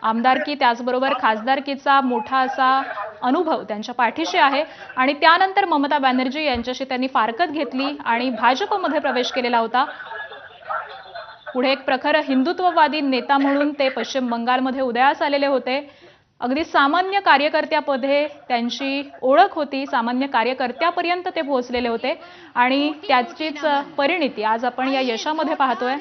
आमदारकी त्याचबरोबर खासदारकीचा मोठा असा अनुभव त्यांच्या पाठीशी आहे आणि त्यानंतर ममता बॅनर्जी यांच्याशी त्यांनी फारकत घेतली आणि भाजपमध्ये प्रवेश केलेला होता। पुढे एक प्रखर हिंदुत्ववादी नेता म्हणून ते पश्चिम बंगालमध्ये उदयास आलेले होते। अगदी सामान्य कार्यकर्त्यामध्ये त्यांची ओळख होती, सामान्य कार्यकर्त्यापर्यंत ते पोहोचलेले होते आणि त्याचीच परिणिती आज आपण या यशामध्ये पाहतोय।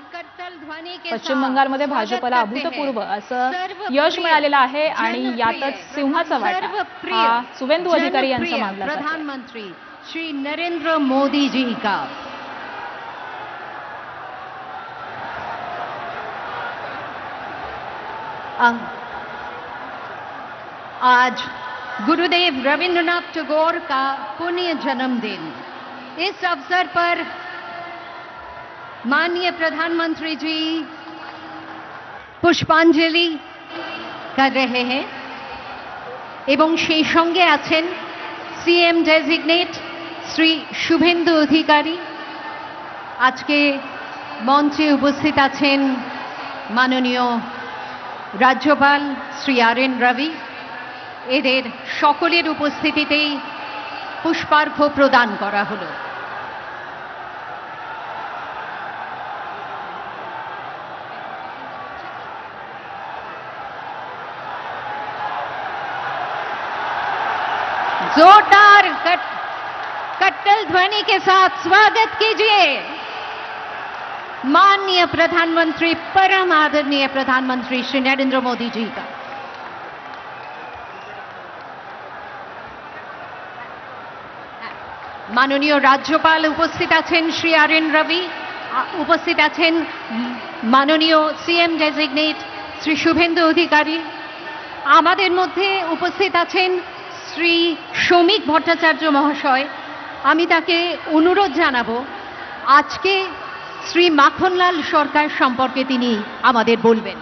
पश्चिम बंगालमध्ये भाजपला अभूतपूर्व असं यश मिळालेलं आहे आणि यातच सिंहाचा वाटा हा सुवेंदू अधिकारी यांचा मानला जातो। प्रधानमंत्री श्री नरेंद्र मोदी जी का आज गुरुदेव रविंद्रनाथ टैगोर का पुण्य जन्मदिन। इस अवसर पर माननीय प्रधानमंत्री जी पुष्पांजलि कर रहे हैं एवं সেই সঙ্গে আছেন सीएम डेजिग्नेट श्री शुभेंदु अधिकारी। আজকে মঞ্চে উপস্থিত আছেন মাননীয় রাজ্যপাল শ্রী आर.एन. रवि। এদের সকলের উপস্থিতিতেই পুষ্পার্ঘ্য প্রদান করা হলো। जोरदार कट्टल ध्वनि के साथ स्वागत कीजिए माननीय प्रधानमंत्री, परम आदरणीय प्रधानमंत्री श्री नरेंद्र मोदी जी का। माननीय राज्यपाल उपस्थित आছেন श्री आर.एन. रवि, उपस्थित आছেন माननीय सीएम डेजिग्नेट श्री शुभेंदु अधिकारी। আমাদের মধ্যে উপস্থিত আছেন শ্রী শ্রমিক ভট্টাচার্য মহাশয়। আমি তাকে অনুরোধ জানাবো আজকে শ্রী মাখনলাল সরকার সম্পর্কে তিনি আমাদের বলবেন।